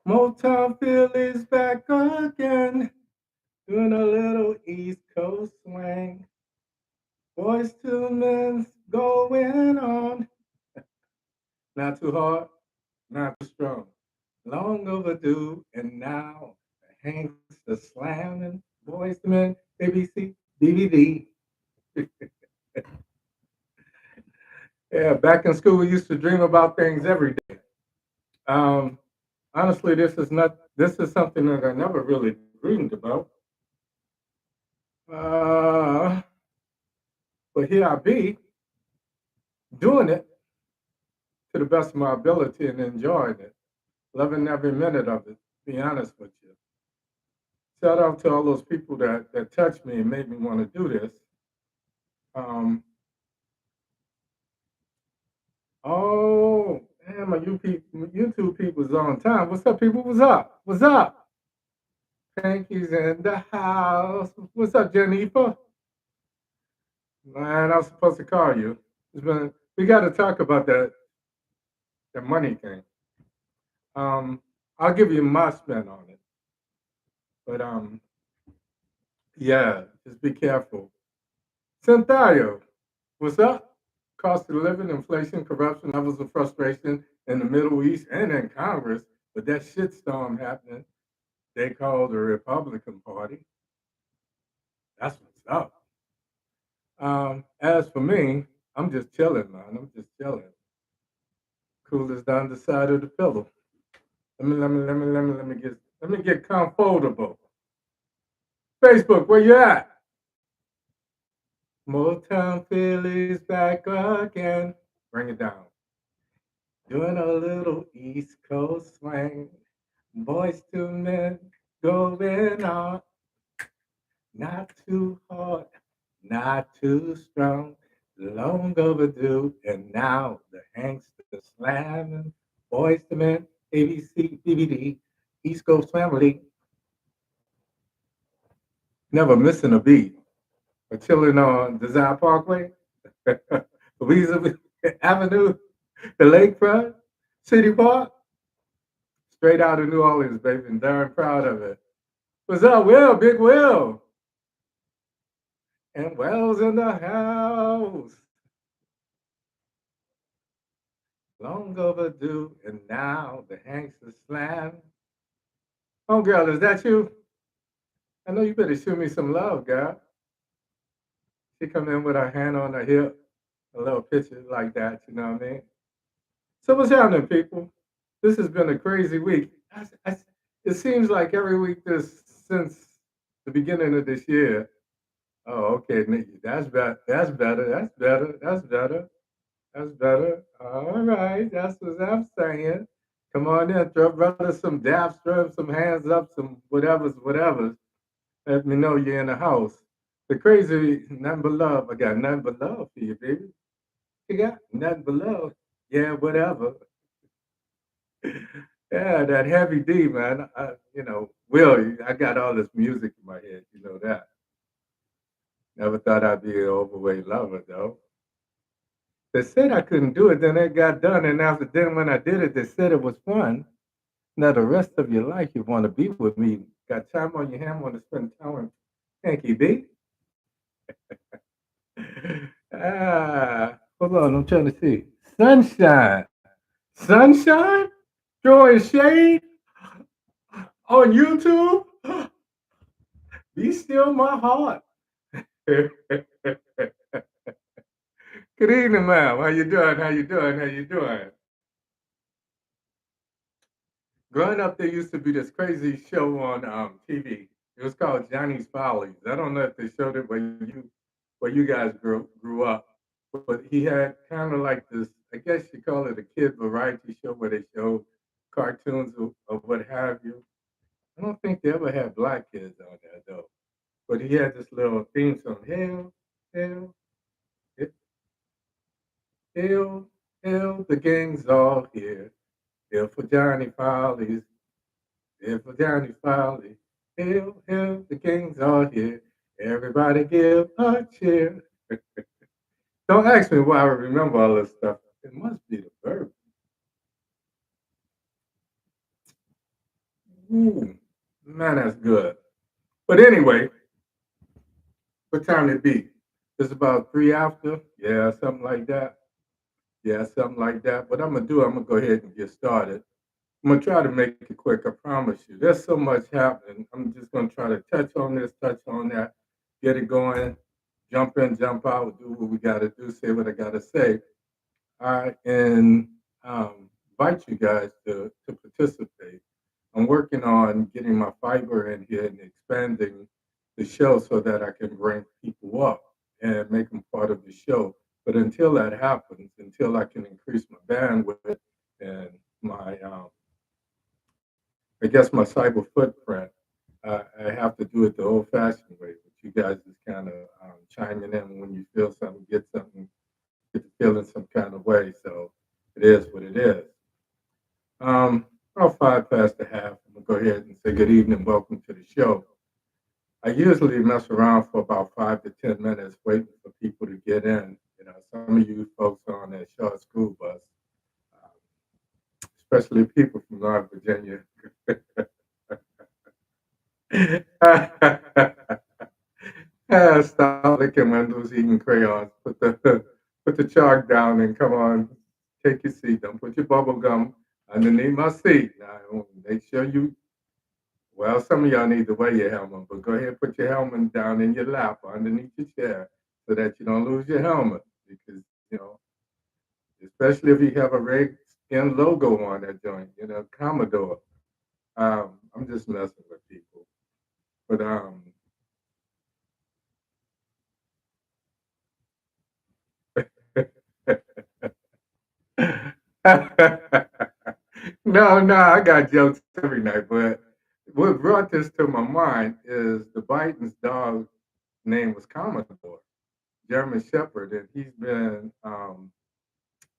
Motown Philly's back again, doing a little East Coast swing. Boys to men's going on. Not too hard, not too strong. Long overdue, and now the Hanks are slamming. Boys to men, ABC, DVD. Yeah, back in school, we used to dream about things every day. Um, Honestly, this is not. This is something that I never really dreamed about. Uh, but here I be doing it to the best of my ability and enjoying it, loving every minute of it. To be honest with you. Shout out to all those people that touched me and made me want to do this. Um, oh, damn, my YouTube people's on time. What's up, people? What's up? What's up? Hanky's in the house. What's up, Jennifer? Man, I was supposed to call you. We got to talk about that money thing. I'll give you my spin on it, but yeah, just be careful. Cynthia, what's up? Cost of living, inflation, corruption, levels of frustration in the Middle East and in Congress, but that shitstorm happening, they call the Republican Party. That's what's up. As for me, I'm just chilling, man. I'm just chilling. Coolest down the side of the pillow. Let me get comfortable. Facebook, where you at? Motown Philly's back again. Bring it down. Doing a little East Coast swing. Boys to men going on. Not too hard, not too strong. Long overdue, and now the Hankster slamming. Boys to men, ABC, DVD, East Coast family. Never missing a beat. We're chilling on Desire Parkway, Louisa Avenue, the lakefront, City Park, straight out of New Orleans, baby, and darn proud of it. What's up, Will? Big Will. And Wells in the house. Long overdue, and now the Hankster slam. Oh, girl, is that you? I know you better show me some love, girl. She come in with her hand on her hip, a little picture like that, you know what I mean? So what's happening, people? This has been a crazy week. It seems like every week this since the beginning of this year. Oh, okay, Nikki, that's better. That's better. That's better. That's better. That's better. All right, that's what I'm saying. Come on in, throw brother some daps, throw some hands up, some whatever's. Let me know you're in the house. The crazy, nothing but love. I got nothing but love for you, baby. You got nothing but love. Yeah, whatever. Yeah, that heavy D, man. Will, I got all this music in my head. You know that. Never thought I'd be an overweight lover, though. They said I couldn't do it, then it got done. And after then, when I did it, they said it was fun. Now, the rest of your life, you want to be with me. Got time on your hand, want to spend time with Hanky B? Hold on, I'm trying to see. Sunshine. Sunshine? Throwing shade on YouTube? Be still my heart. Good evening, ma'am. How you doing? How you doing? How you doing? Growing up, there used to be this crazy show on TV. It was called Johnny's Follies. I don't know if they showed it where you guys grew up, but he had kind of like this. I guess you call it a kid variety show where they show cartoons or what have you. I don't think they ever had black kids on there though. But he had this little theme song. Hail, hail, hail, hail, the gang's all here. Hail for Johnny Follies. Hail for Johnny Follies. Hail, hail, the gang's all here. Everybody give a cheer. Don't ask me why I remember all this stuff. It must be the verb. Ooh, man, that's good. But anyway, what time it be? It's about three after. Yeah, something like that. Yeah, something like that. What I'm gonna do, I'm gonna go ahead and get started. I'm gonna try to make it quick. I promise you. There's so much happening. I'm just gonna try to touch on this, touch on that, get it going, jump in, jump out, do what we gotta do, say what I gotta say. And invite you guys to participate. I'm working on getting my fiber in here and expanding the show so that I can bring people up and make them part of the show. But until that happens, until I can increase my bandwidth and my, I guess my cyber footprint, I have to do it the old-fashioned way. But you guys just kind of chiming in when you feel something, get to feeling some kind of way. So it is what it is. About five past the half. I'm gonna go ahead and say good evening, welcome to the show. I usually mess around for about 5 to 10 minutes waiting for people to get in. You know, some of you folks are on that short school bus, especially people from North Virginia. Stop licking windows, eating crayons. Put the chalk down and come on, take your seat. Don't put your bubble gum underneath my seat. Now, make sure you. Well, some of y'all need to wear your helmet, but go ahead and put your helmet down in your lap or underneath your chair so that you don't lose your helmet. Because, especially if you have a red skin logo on that joint, Commodore. I'm just messing with people. But no, I got jokes every night. But what brought this to my mind is the Biden's dog name was Commodore, German Shepherd, and he's been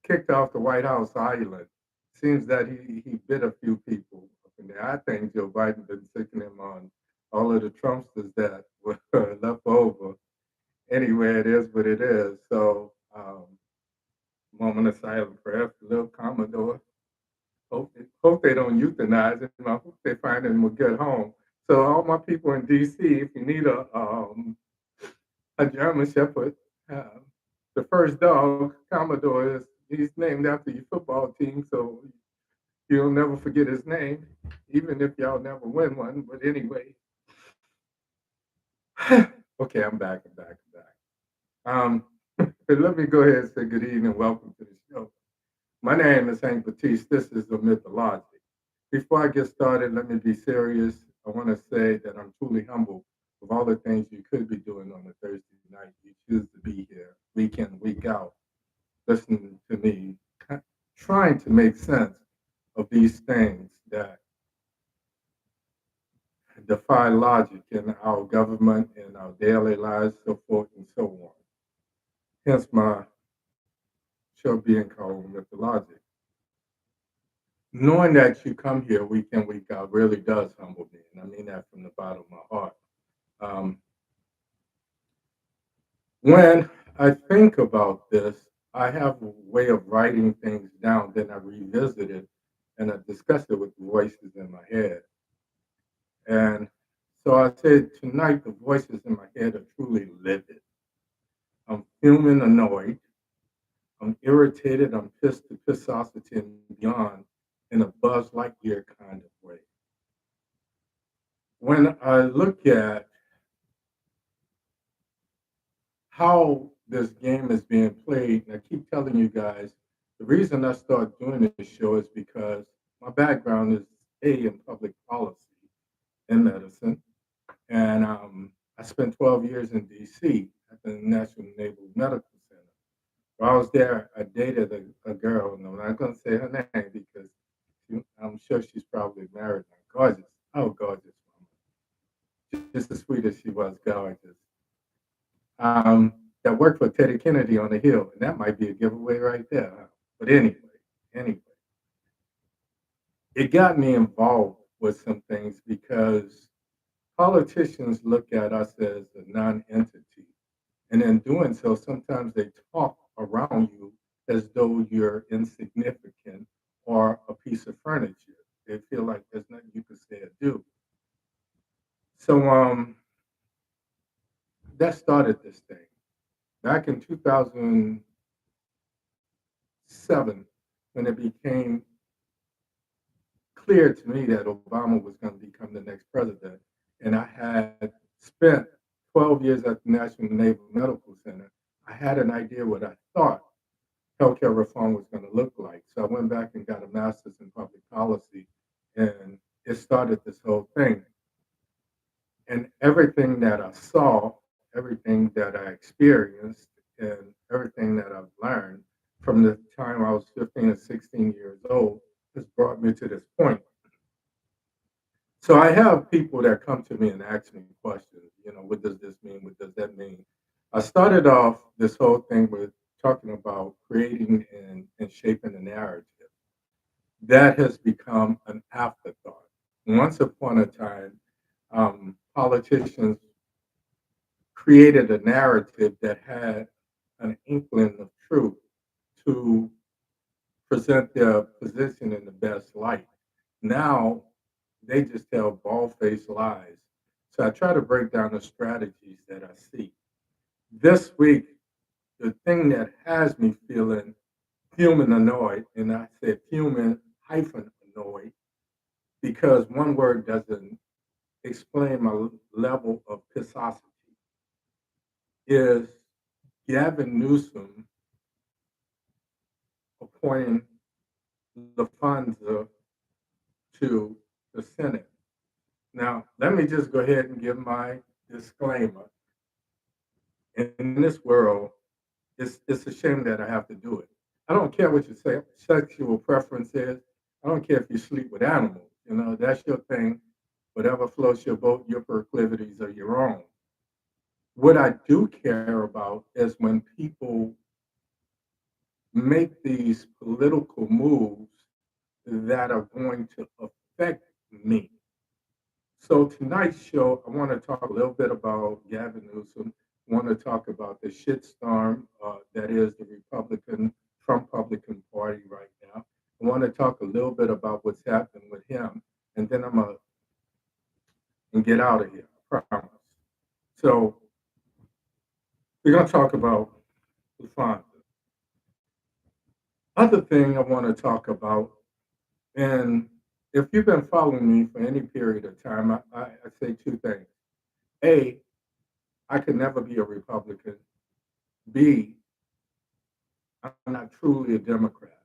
kicked off the White House island. Seems that he bit a few people up in there. I think Joe Biden been sicking him on all of the Trumpsters that were left over. Anyway, it is what it is. So, moment of silence for little Commodore. Hope they don't euthanize him. I hope they find him a good home. So all my people in D.C., if you need a German Shepherd, uh, the first dog, Commodore, he's named after your football team, so you'll never forget his name, even if y'all never win one. But anyway, okay, I'm back. Um, let me go ahead and say good evening. Welcome to the show. My name is Hank Batiste. This is OMITDALOGIC. Before I get started, let me be serious. I want to say that I'm truly humbled with all the things you could be doing on a Thursday night. You choose to be here week in, week out, listening to me, trying to make sense of these things that defy logic in our government, in our daily lives, so forth and so on. Hence my show being called Mythologic. Knowing that you come here week in, week out really does humble me, and I mean that from the bottom of my heart. Um, when I think about this, I have a way of writing things down, then I revisit it and I discuss it with the voices in my head. And so I said, tonight the voices in my head are truly livid. I'm fuming, annoyed. I'm irritated. I'm pissed to pissosity and beyond in a Buzz Lightyear kind of way. When I look at how this game is being played, and I keep telling you guys, the reason I start doing this show is because my background is in public policy in medicine, and I spent 12 years in D.C. at the National Naval Medical Center. While I was there, I dated a girl, and I'm not going to say her name because I'm sure she's probably married now. Gorgeous, oh gorgeous woman, just as sweet as she was gorgeous. That worked for Teddy Kennedy on the Hill, and that might be a giveaway right there. Huh? But anyway, it got me involved with some things because politicians look at us as a non-entity, and in doing so, sometimes they talk around you as though you're insignificant or a piece of furniture. They feel like there's nothing you can they'll do. So that started this thing. Back in 2007, when it became clear to me that Obama was going to become the next president, and I had spent 12 years at the National Naval Medical Center, I had an idea what I thought healthcare reform was going to look like. So I went back and got a master's in public policy, and it started this whole thing. And everything that I saw, everything that I experienced, and everything that I've learned from the time I was 15 and 16 years old has brought me to this point. So I have people that come to me and ask me questions, what does this mean? What does that mean? I started off this whole thing with talking about creating and shaping a narrative. That has become an afterthought. Once upon a time, politicians created a narrative that had an inkling of truth to present their position in the best light. Now they just tell bald-faced lies. So I try to break down the strategies that I see. This week, the thing that has me feeling human annoyed, and I said human hyphen annoyed, because one word doesn't explain my level of pissosity, is Gavin Newsom appointing LaFonza to the Senate. Now, let me just go ahead and give my disclaimer. In this world, it's a shame that I have to do it. I don't care what your sexual preference is. I don't care if you sleep with animals. That's your thing. Whatever floats your boat, your proclivities are your own. What I do care about is when people make these political moves that are going to affect me. So tonight's show, I want to talk a little bit about Gavin Newsom. I want to talk about the shitstorm that is the Trump Republican Party right now. I want to talk a little bit about what's happening with him, and then I'm going to get out of here, I promise. So we're going to talk about the fund. Other thing I want to talk about, and if you've been following me for any period of time, I say two things. A, I could never be a Republican. B, I'm not truly a Democrat.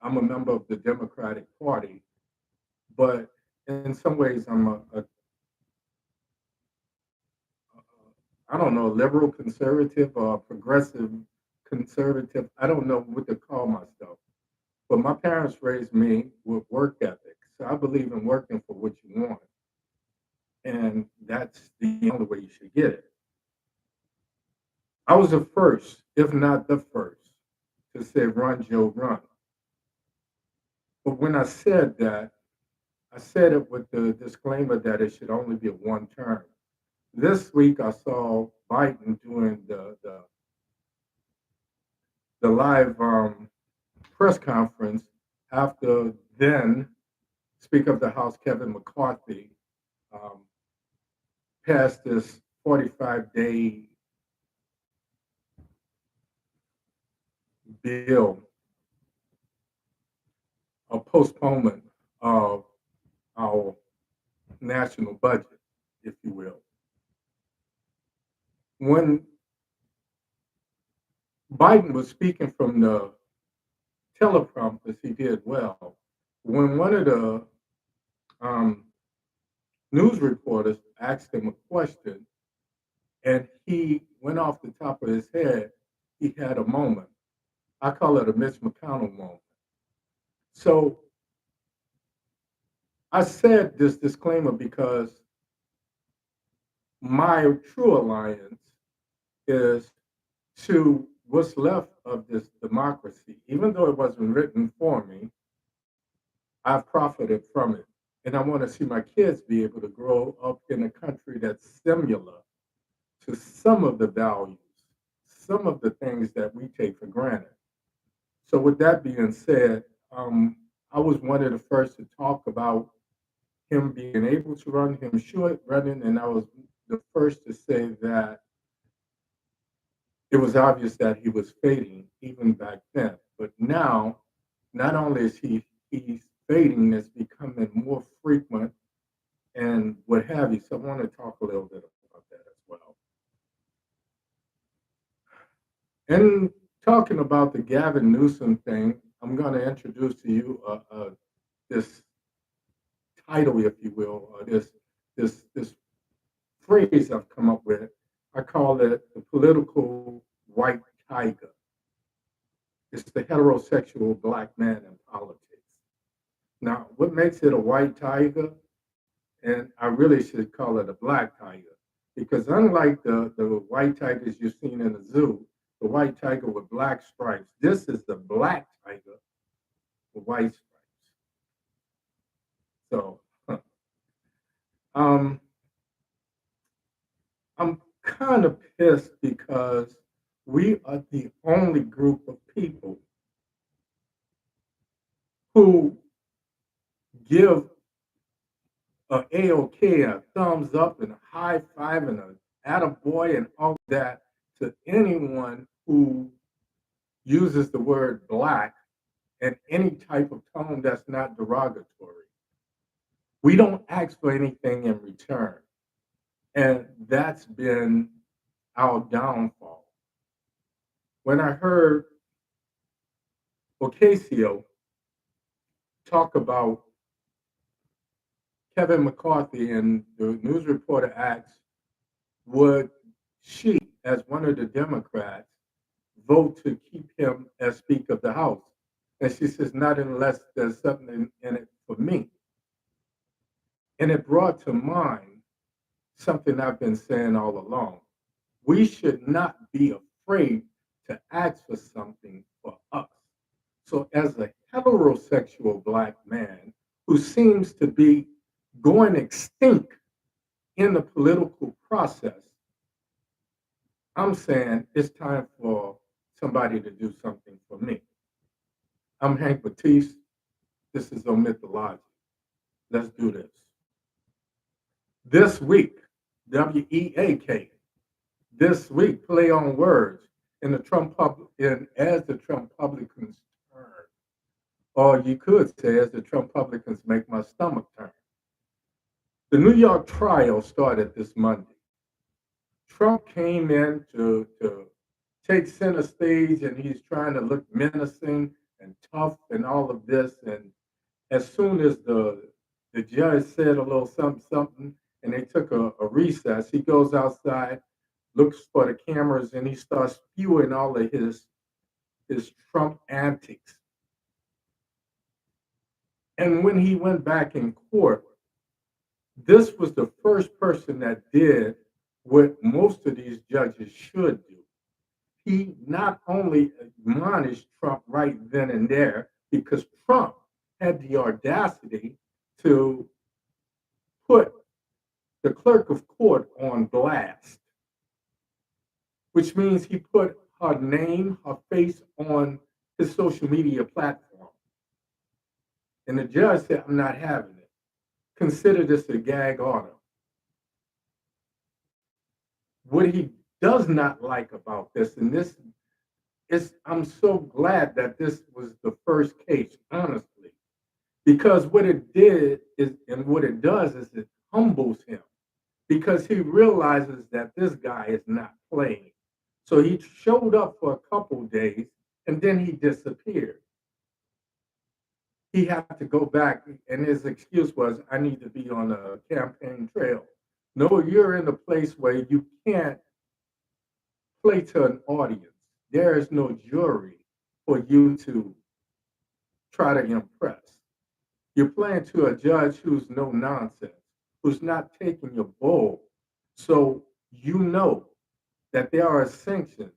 I'm a member of the Democratic Party, but in some ways I'm I don't know, liberal conservative or progressive conservative. I don't know what to call myself. But my parents raised me with work ethic. So I believe in working for what you want. And that's the only way you should get it. I was the first, if not the first, to say run, Joe, run. But when I said that, I said it with the disclaimer that it should only be a one term. This week I saw Biden doing the live press conference after then Speaker of the House Kevin McCarthy passed this 45-day bill, a postponement of our national budget, if you will. When Biden was speaking from the teleprompters, he did well. When one of the news reporters asked him a question and he went off the top of his head, he had a moment. I call it a Mitch McConnell moment. So I said this disclaimer because my true alliance is to what's left of this democracy. Even though it wasn't written for me, I've profited from it. And I want to see my kids be able to grow up in a country that's similar to some of the values, some of the things that we take for granted. So with that being said, I was one of the first to talk about him being able to run, him short running, and I was the first to say that it was obvious that he was fading even back then. But now, not only is he's fading, it's becoming more frequent and what have you. So I want to talk a little bit about that as well. And talking about the Gavin Newsom thing, I'm going to introduce to you this title, if you will, or this phrase I've come up with. I call it the political white tiger. It's the heterosexual black man in politics. Now, what makes it a white tiger? And I really should call it a black tiger, because unlike the white tigers you've seen in the zoo, the white tiger with black stripes, this is the black tiger with white stripes. So um, I'm kind of pissed because we are the only group of people who give a A-OK, a thumbs up and a high five and a attaboy and all that to anyone who uses the word black in any type of tone that's not derogatory. We don't ask for anything in return. And that's been our downfall. When I heard Ocasio talk about Kevin McCarthy, and the news reporter asks, would she, as one of the Democrats, vote to keep him as Speaker of the House? And she says, not unless there's something in it for me. And it brought to mind something I've been saying all along. We should not be afraid to ask for something for us. So, as a heterosexual black man who seems to be going extinct in the political process, I'm saying it's time for somebody to do something for me. I'm Hank Batiste. This is OMITDALOGIC. Let's do this. This week, WEAK. This week, play on words in the as the Trump publicans turn, or you could say as the Trump publicans make my stomach turn. The New York trial started this Monday. Trump came in to take center stage, and he's trying to look menacing and tough and all of this. And as soon as the judge said a little something, and they took a recess, he goes outside, looks for the cameras, and he starts spewing all of his Trump antics. And when he went back in court, this was the first person that did what most of these judges should do. He not only admonished Trump right then and there, because Trump had the audacity to put the clerk of court on blast, which means he put her name, her face on his social media platform. And the judge said, I'm not having it. Consider this a gag order. What he does not like about this, and this is, I'm so glad that this was the first case, honestly, because what it did is, and what it does is it humbles him, because he realizes that this guy is not playing. So he showed up for a couple days and then he disappeared. He had to go back, and his excuse was, I need to be on a campaign trail. No, you're in a place where you can't play to an audience. There is no jury for you to try to impress. You're playing to a judge who's no nonsense, who's not taking your bull. So you know that there are sanctions.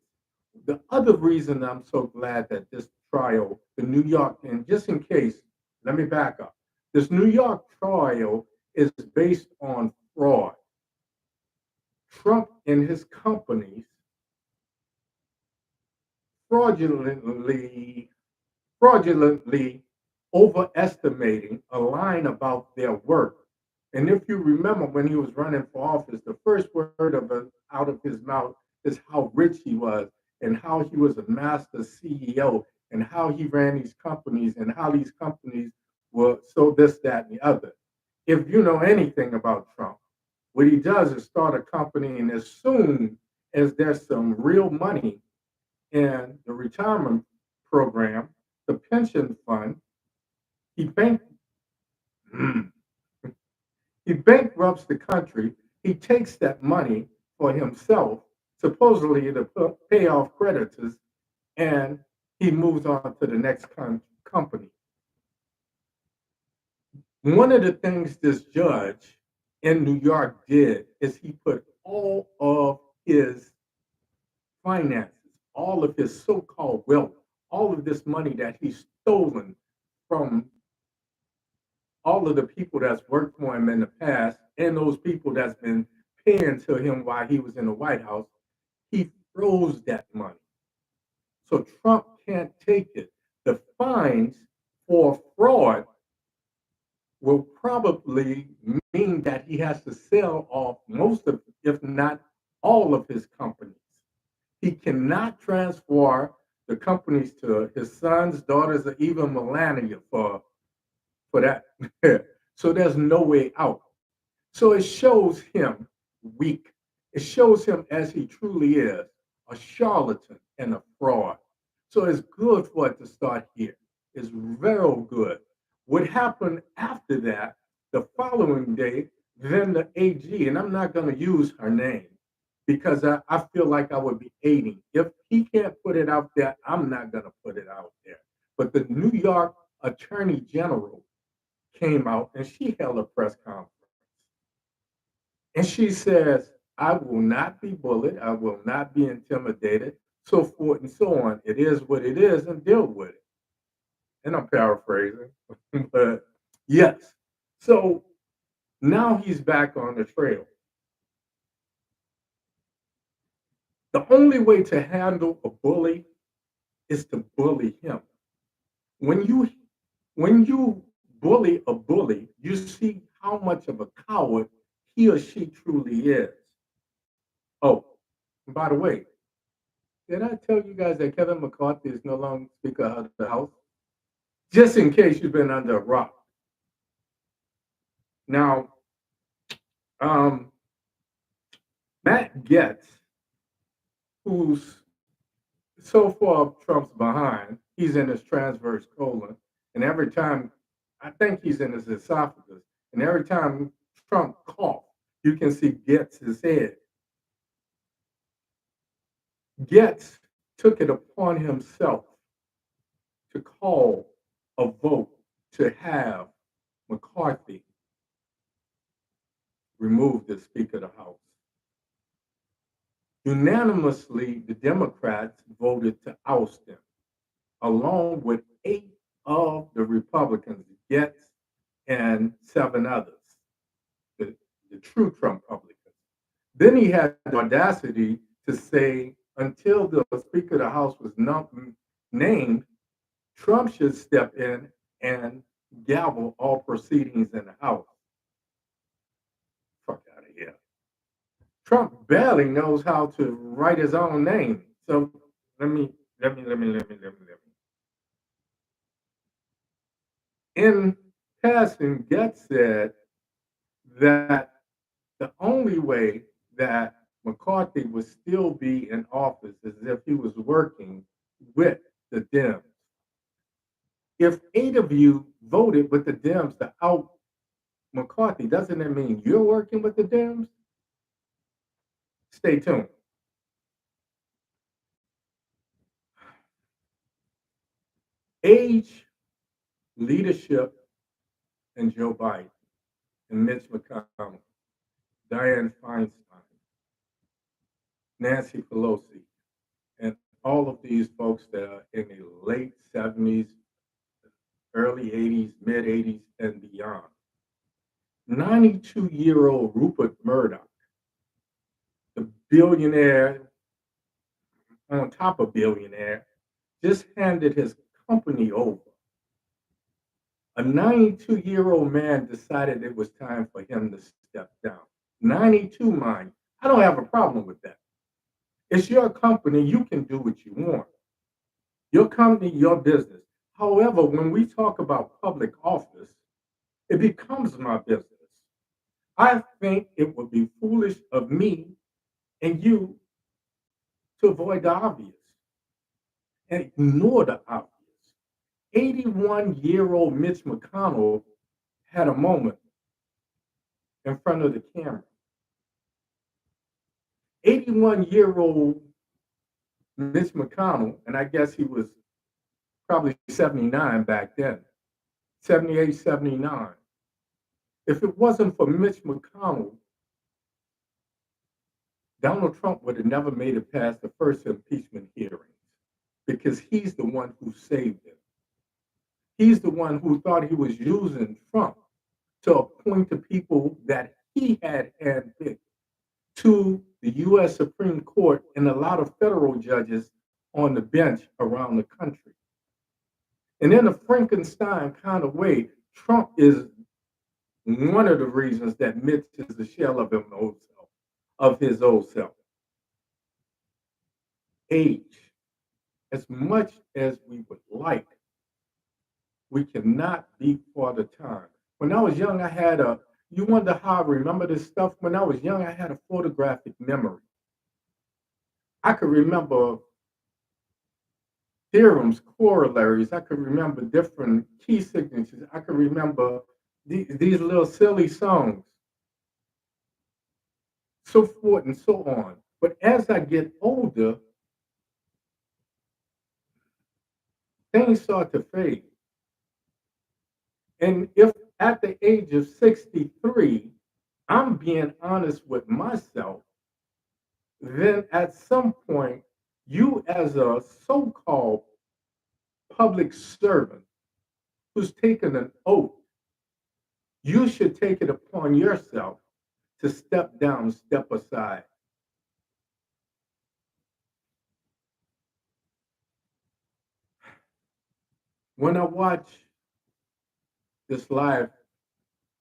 The other reason I'm so glad that this trial, the New York, and just in case, let me back up. This New York trial is based on fraud. Trump and his companies fraudulently overestimating a line about their work And if you remember when he was running for office, the first word out of his mouth is how rich he was and how he was a master CEO and how he ran these companies and how these companies were so this, that, and the other. If you know anything about Trump, what he does is start a company, and as soon as there's some real money in the retirement program, the pension fund, he bank he bankrupts the country. He takes that money for himself, supposedly to pay off creditors, and he moves on to the next company. One of the things this judge in New York did is he put all of his finances, all of his so-called wealth, all of this money that he's stolen from all of the people that's worked for him in the past and those people that's been paying to him while he was in the White House, he froze that money. So Trump can't take it. The fines for fraud will probably mean that he has to sell off most of, if not all of his companies. He cannot transfer the companies to his sons, daughters, or even Melania for that. So there's no way out. So it shows him weak. It shows him as he truly is, a charlatan and a fraud. So it's good for it to start here. It's very good. What happened after that, the following day, then the AG, and I'm not going to use her name because I feel like I would be aiding. If he can't put it out there, I'm not going to put it out there. But the New York Attorney General came out and she held a press conference. And she says, I will not be bullied. I will not be intimidated, so forth and so on. It is what it is and deal with it. And I'm paraphrasing, but yes. So now he's back on the trail. The only way to handle a bully is to bully him. When you when you bully a bully, you see how much of a coward he or she truly is. Oh, and by the way, did I tell you guys that Kevin McCarthy is no longer Speaker of the House? Just in case you've been under a rock. Now, um, Matt Getz, who's so far Trump's behind, he's in his transverse colon, and every time, I think he's in his esophagus, and every time Trump coughs, you can see Getz's head. Getz took it upon himself to call a vote to have McCarthy removed as Speaker of the House. Unanimously, the Democrats voted to oust him, along with 8 of the Republicans, Getz and 7 others, the true Trump Republicans. Then he had the audacity to say, until the Speaker of the House was not named, Trump should step in and gavel all proceedings in the House. Fuck out of here. Trump barely knows how to write his own name. So let me. In passing, Getz said that the only way that McCarthy would still be in office is if he was working with the Dems. If 8 of you voted with the Dems to out McCarthy, doesn't that mean you're working with the Dems? Stay tuned. Age, leadership, and Joe Biden, and Mitch McConnell, Dianne Feinstein, Nancy Pelosi, and all of these folks that are in the late 70s, early 80s, mid 80s, and beyond. 92-year-old Rupert Murdoch, the billionaire on top of billionaire, just handed his company over. A 92-year-old man decided it was time for him to step down. 92, mind. I don't have a problem with that. It's your company. You can do what you want. Your company, your business. However, when we talk about public office, it becomes my business. I think it would be foolish of me and you to avoid the obvious and ignore the obvious. 81-year-old Mitch McConnell had a moment in front of the camera. 81-year-old Mitch McConnell, and I guess he was probably 79 back then, 78, 79. If it wasn't for Mitch McConnell, Donald Trump would have never made it past the first impeachment hearings because he's the one who saved him. He's the one who thought he was using Trump to appoint the people that he had handpicked to the U.S. Supreme Court and a lot of federal judges on the bench around the country. And in a Frankenstein kind of way, Trump is one of the reasons that Mitch is the shell of his old self. Age. As much as we would like, we cannot be Father Time. When I was young, you wonder how I remember this stuff. When I was young, I had a photographic memory. I could remember theorems, corollaries. I could remember different key signatures. I could remember these little silly songs, so forth and so on. But as I get older, things start to fade. And if at the age of 63, I'm being honest with myself, then at some point, you as a so-called public servant who's taken an oath, you should take it upon yourself to step down, step aside. When I watch this live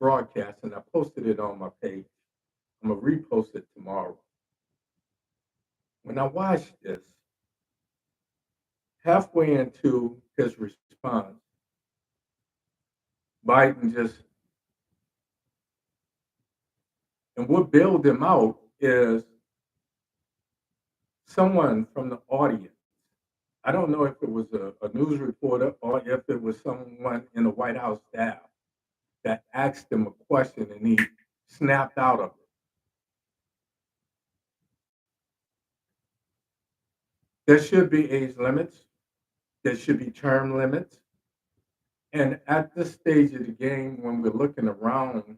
broadcast, and I posted it on my page, I'm going to repost it tomorrow. When I watched this, halfway into his response, Biden and what bailed him out is someone from the audience. I don't know if it was a news reporter or if it was someone in the White House staff that asked him a question and he snapped out of it. There should be age limits. There should be term limits. And at this stage of the game, when we're looking around,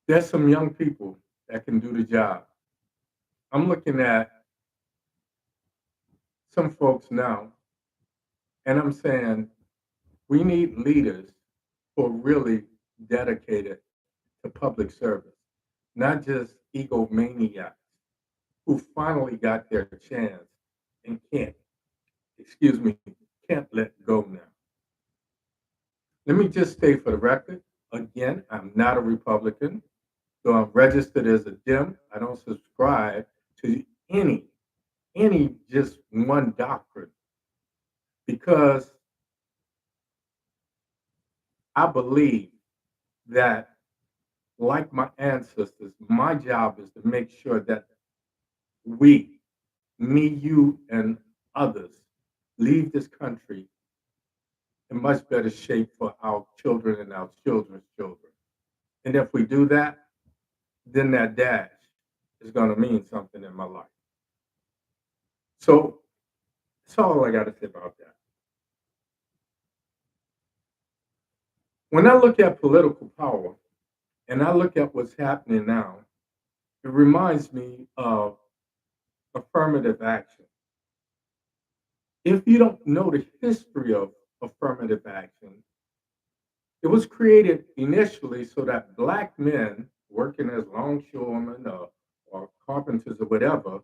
there's some young people that can do the job. I'm looking at some folks now, and I'm saying we need leaders who are really dedicated to public service, not just egomaniacs who finally got their chance and can't let go now. Let me just state for the record, again, I'm not a Republican, though I'm registered as a Dem. I don't subscribe to any just one doctrine because I believe that, like my ancestors, my job is to make sure that we, me, you, and others, leave this country in much better shape for our children and our children's children. And if we do that, then that dash is going to mean something in my life. So that's all I got to say about that. When I look at political power and I look at what's happening now, it reminds me of affirmative action. If you don't know the history of affirmative action, it was created initially so that Black men working as longshoremen or carpenters or whatever,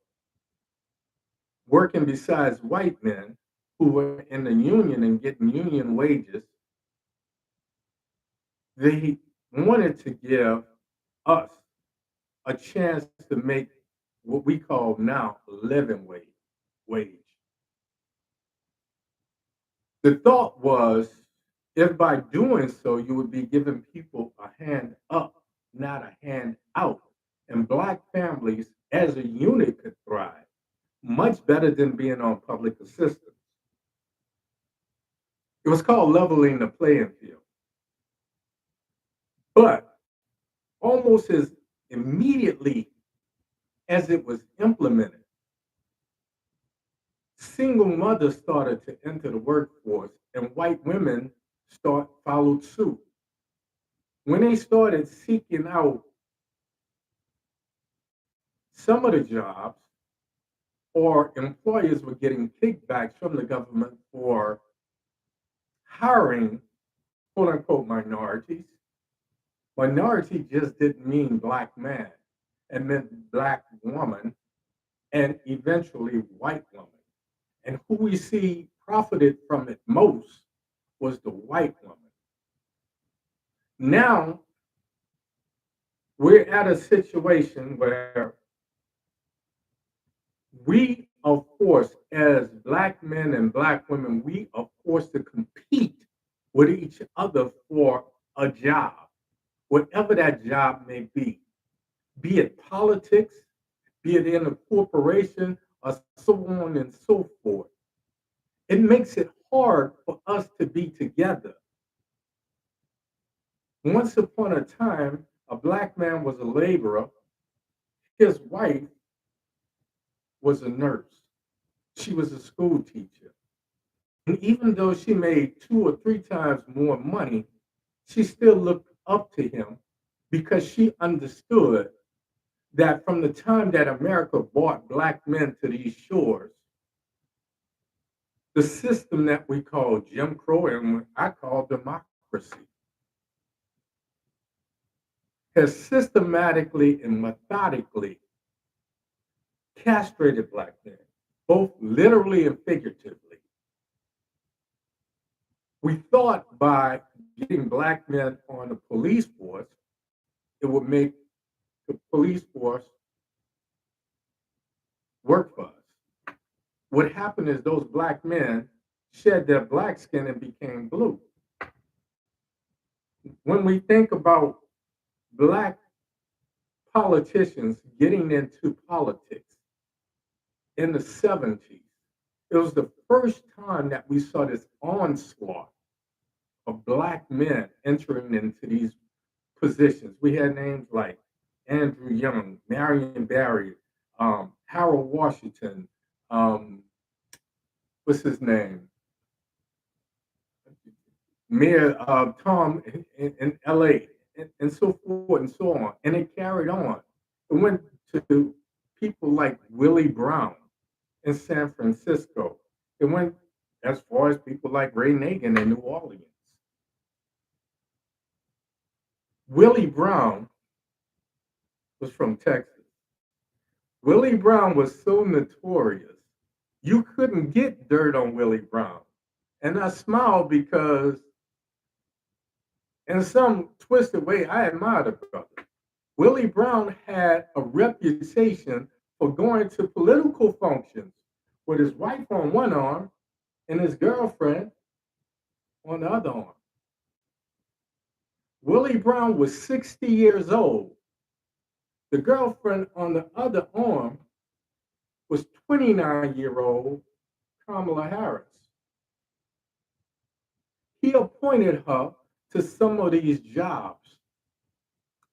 working besides white men who were in the union and getting union wages, they wanted to give us a chance to make what we call now living wage. The thought was if by doing so you would be giving people a hand up, not a hand out, and black families as a unit could thrive much better than being on public assistance. It was called leveling the playing field. But almost as immediately as it was implemented, single mothers started to enter the workforce and white women followed suit. When they started seeking out some of the jobs, or employers were getting kickbacks from the government for hiring quote unquote minorities. Minority just didn't mean black man. It meant black woman and eventually white woman. And who we see profited from it most was the white woman. Now we're at a situation where we are forced, as black men and black women, we are forced to compete with each other for a job, whatever that job may be it politics, be it in a corporation, or so on and so forth. It makes it hard for us to be together. Once upon a time, a black man was a laborer, his wife was a nurse, she was a school teacher. And even though she made 2 or 3 times more money, she still looked up to him because she understood that from the time that America brought black men to these shores, the system that we call Jim Crow and I call democracy has systematically and methodically castrated black men, both literally and figuratively. We thought by getting black men on the police force, it would make the police force work for us. What happened is those black men shed their black skin and became blue. When we think about black politicians getting into politics in the 70s, it was the first time that we saw this onslaught of black men entering into these positions. We had names like Andrew Young, Marion Barry, Harold Washington, what's his name? Mayor Tom in LA, and so forth and so on. And it carried on. It went to people like Willie Brown in San Francisco. It went as far as people like Ray Nagin in New Orleans. Willie Brown was from Texas. Willie Brown was so notorious, you couldn't get dirt on Willie Brown. And I smiled because, in some twisted way, I admired the brother. Willie Brown had a reputation for going to political functions with his wife on one arm and his girlfriend on the other arm. Willie Brown was 60 years old. The girlfriend on the other arm was 29-year-old Kamala Harris. He appointed her to some of these jobs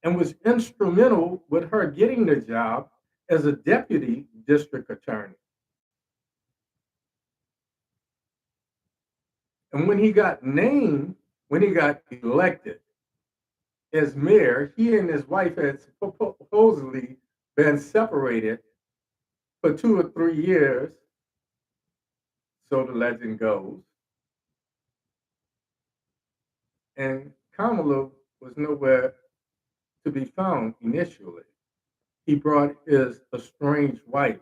and was instrumental with her getting the job as a deputy district attorney. And when he got elected as mayor, he and his wife had supposedly been separated for 2 or 3 years, so the legend goes. And Kamala was nowhere to be found initially. He brought his estranged wife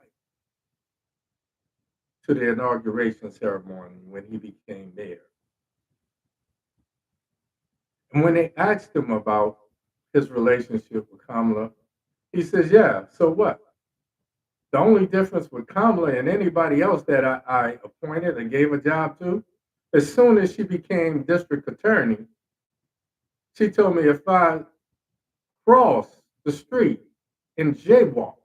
to the inauguration ceremony when he became mayor. And when they asked him about his relationship with Kamala, he says, yeah, so what? The only difference with Kamala and anybody else that I appointed and gave a job to, as soon as she became district attorney, she told me if I crossed the street in jaywalk,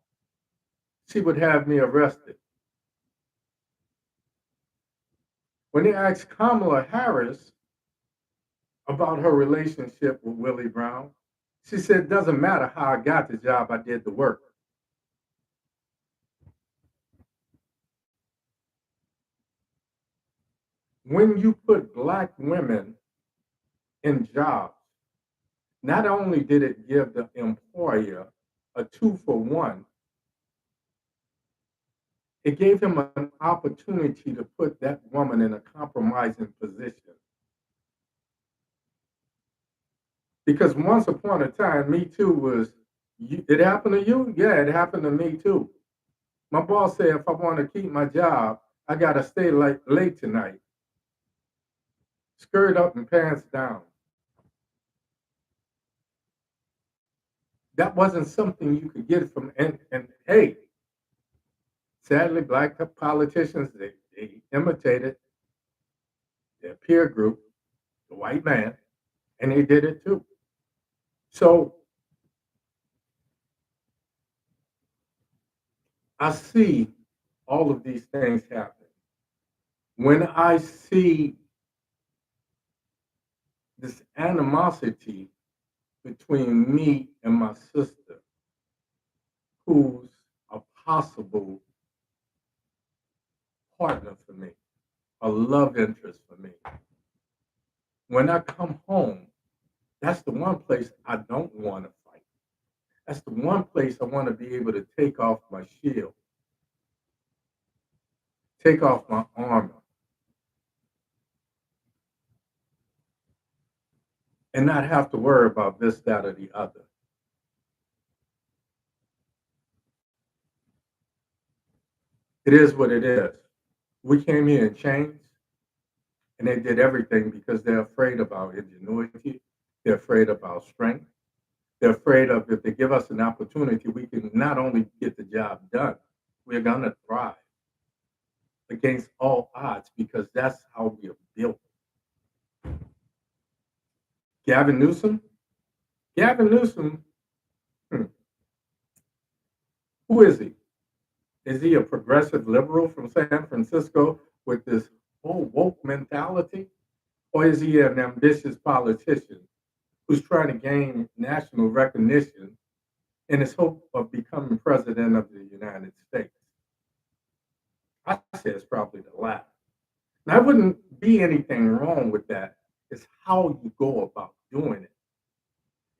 she would have me arrested. When they asked Kamala Harris about her relationship with Willie Brown, she said, it doesn't matter how I got the job, I did the work. When you put Black women in jobs, not only did it give the employer a 2-for-1, it gave him an opportunity to put that woman in a compromising position. Because once upon a time, Me Too was, it happened to you? Yeah, it happened to me too. My boss said if I want to keep my job, I got to stay late tonight. Skirt up and pants down. That wasn't something you could get from, and hey, sadly, Black politicians, they imitated their peer group, the white man, and they did it too. So I see all of these things happen. When I see this animosity between me and my sister, who's a possible partner for me, a love interest for me. When I come home, that's the one place I don't want to fight. That's the one place I want to be able to take off my shield, take off my armor, and not have to worry about this, that, or the other. It is what it is. We came here in chains, and they did everything because they're afraid of our ingenuity. They're afraid of our strength. They're afraid of if they give us an opportunity, we can not only get the job done, we're going to thrive against all odds because that's how we are built. Gavin Newsom? Gavin Newsom, hmm, who is he? Is he a progressive liberal from San Francisco with this whole woke mentality? Or is he an ambitious politician who's trying to gain national recognition in his hope of becoming president of the United States? I say it's probably the latter. Now, there wouldn't be anything wrong with that. It's how you go about doing it.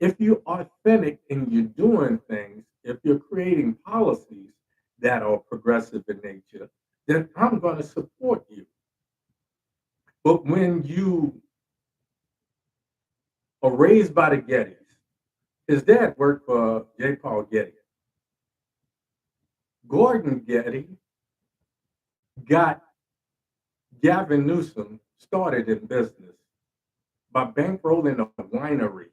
If you're authentic and you're doing things, if you're creating policies that are progressive in nature, then I'm going to support you. But when you are raised by the Gettys, his dad worked for J. Paul Getty. Gordon Getty got Gavin Newsom started in business by bankrolling a winery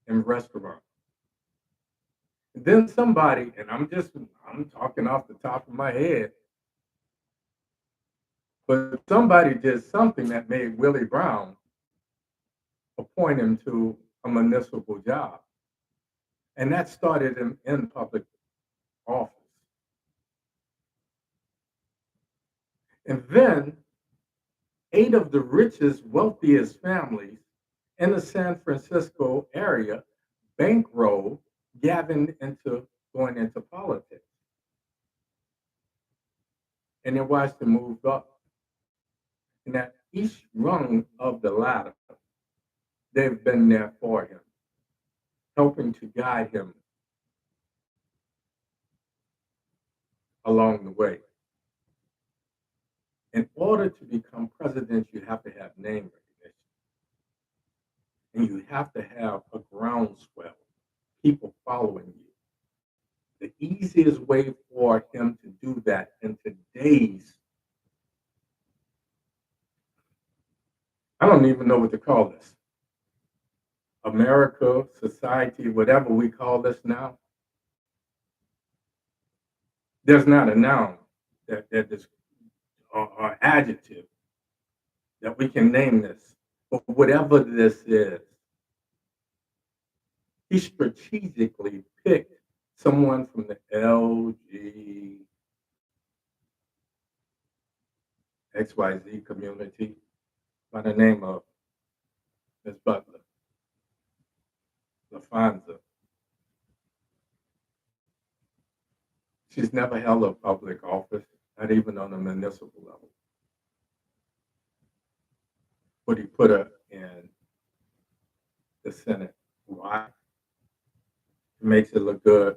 and restaurant. And then somebody, and I'm talking off the top of my head, but somebody did something that made Willie Brown appoint him to a municipal job. And that started him in public office. And then 8 of the richest, wealthiest families in the San Francisco area bankrolled Gavin into going into politics. And then watched him move up. And at each rung of the ladder, they've been there for him, helping to guide him along the way. In order to become president, you have to have name recognition. And you have to have a groundswell, people following you. The easiest way for him to do that in today's, I don't even know what to call this, America, society, whatever we call this now, there's not a noun that is or adjective that we can name this. But whatever this is, he strategically picked someone from the LGXYZ community by the name of Miss Butler, LaFonza. She's never held a public office, not even on a municipal level. But he put her in the Senate. Why? It makes it look good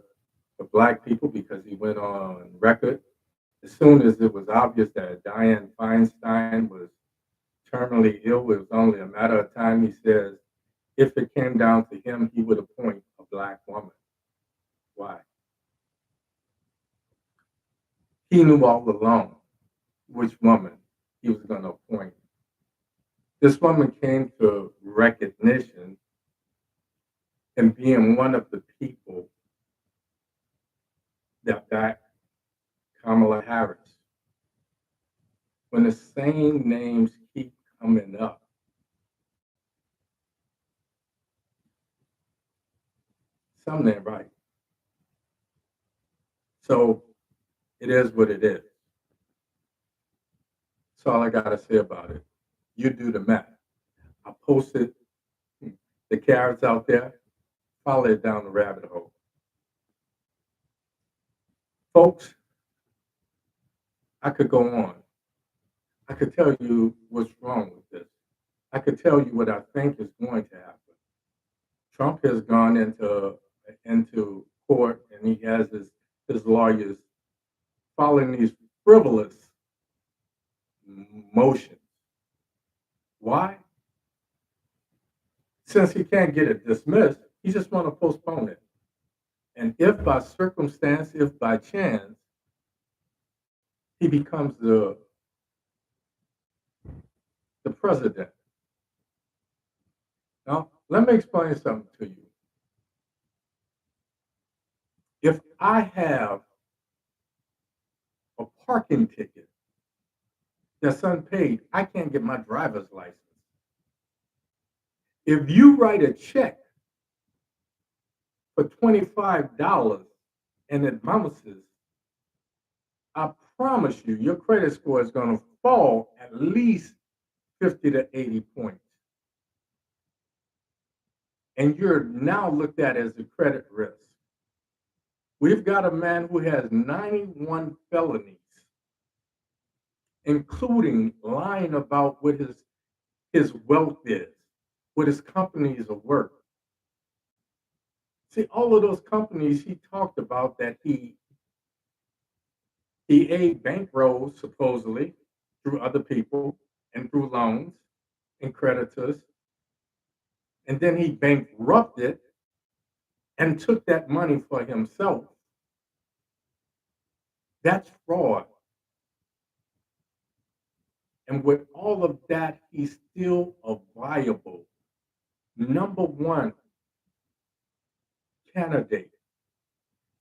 for Black people because he went on record as soon as it was obvious that Dianne Feinstein was terminally ill. It was only a matter of time. He says, if it came down to him, he would appoint a Black woman. Why? He knew all along which woman he was going to appoint. This woman came to recognition and being one of the people that backed Kamala Harris. When the same names keep coming up, something ain't right. So it is what it is. That's all I got to say about it. You do the math. I posted the carrots out there. Follow it down the rabbit hole. Folks, I could go on. I could tell you what's wrong with this. I could tell you what I think is going to happen. Trump has gone into court and he has his lawyers following these frivolous motions. Why? Since he can't get it dismissed, he just want to postpone it. And if by circumstance, if by chance, he becomes the president. Now, let me explain something to you. If I have a parking ticket that's unpaid, I can't get my driver's license. If you write a check for $25 and it bounces, I promise you, your credit score is going to fall at least 50 to 80 points. And you're now looked at as a credit risk. We've got a man who has 91 felonies, including lying about what his wealth is, what his companies are worth. See, all of those companies he talked about that he aided bankrolls supposedly through other people and through loans and creditors. And then he bankrupted and took that money for himself. That's fraud. And with all of that, he's still a viable number one candidate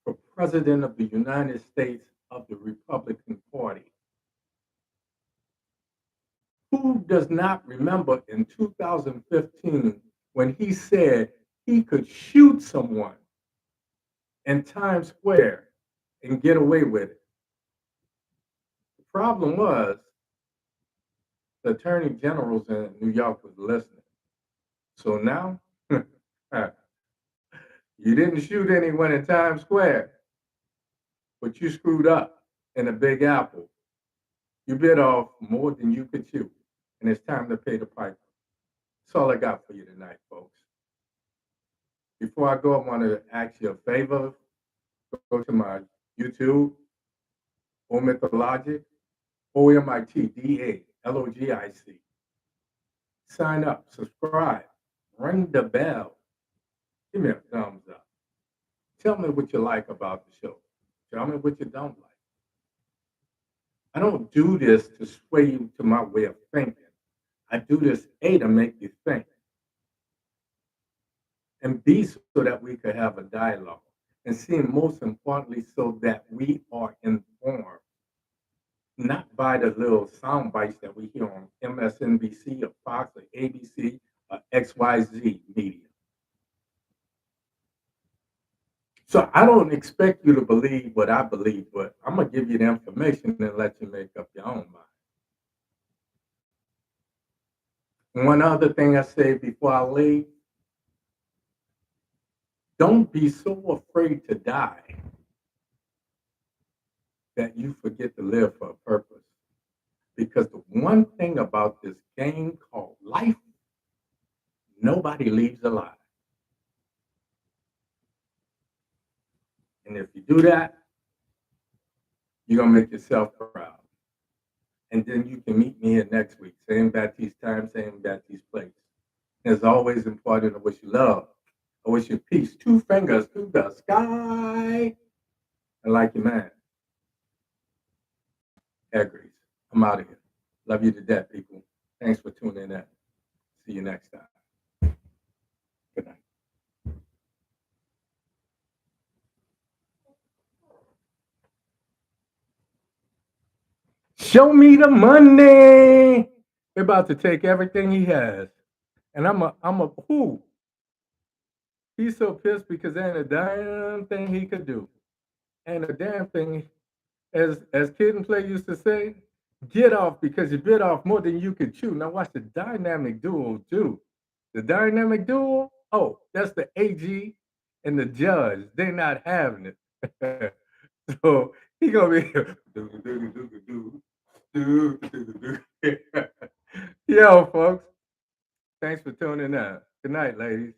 for president of the United States of the Republican Party. Who does not remember in 2015 when he said he could shoot someone in Times Square and get away with it? The problem was the attorney generals in New York was listening. So now, you didn't shoot anyone in Times Square, but you screwed up in the Big Apple. You bit off more than you could chew, and it's time to pay the piper. That's all I got for you tonight, folks. Before I go, I want to ask you a favor. Go to my YouTube, OMITDALOGIC, OMITDALOGIC. Sign up, subscribe, ring the bell. Give me a thumbs up. Tell me what you like about the show. Tell me what you don't like. I don't do this to sway you to my way of thinking. I do this, A, to make you think, and B, so that we could have a dialogue. And C, most importantly, so that we are informed, not by the little sound bites that we hear on MSNBC or Fox or ABC or XYZ media. So I don't expect you to believe what I believe, but I'm going to give you the information and let you make up your own mind. One other thing I say before I leave, don't be so afraid to die that you forget to live for a purpose. Because the one thing about this game called life, nobody leaves alive. And if you do that, you're going to make yourself proud. And then you can meet me here next week, same Baptiste time, same Baptiste place. It's always important to wish you love. I wish you peace. 2 fingers to the sky. And like your man, Agrees. I'm out of here. Love you to death, people. Thanks for tuning in. See you next time. Good night. Show me the money. They're about to take everything he has. And who? He's so pissed because there ain't a damn thing he could do. Ain't a damn thing, as Kid and Play used to say, get off because you bit off more than you could chew. Now watch the dynamic duo do. The dynamic duo, oh, that's the AG and the judge. They're not having it. So he gonna be yo, folks. Thanks for tuning in. Good night, ladies.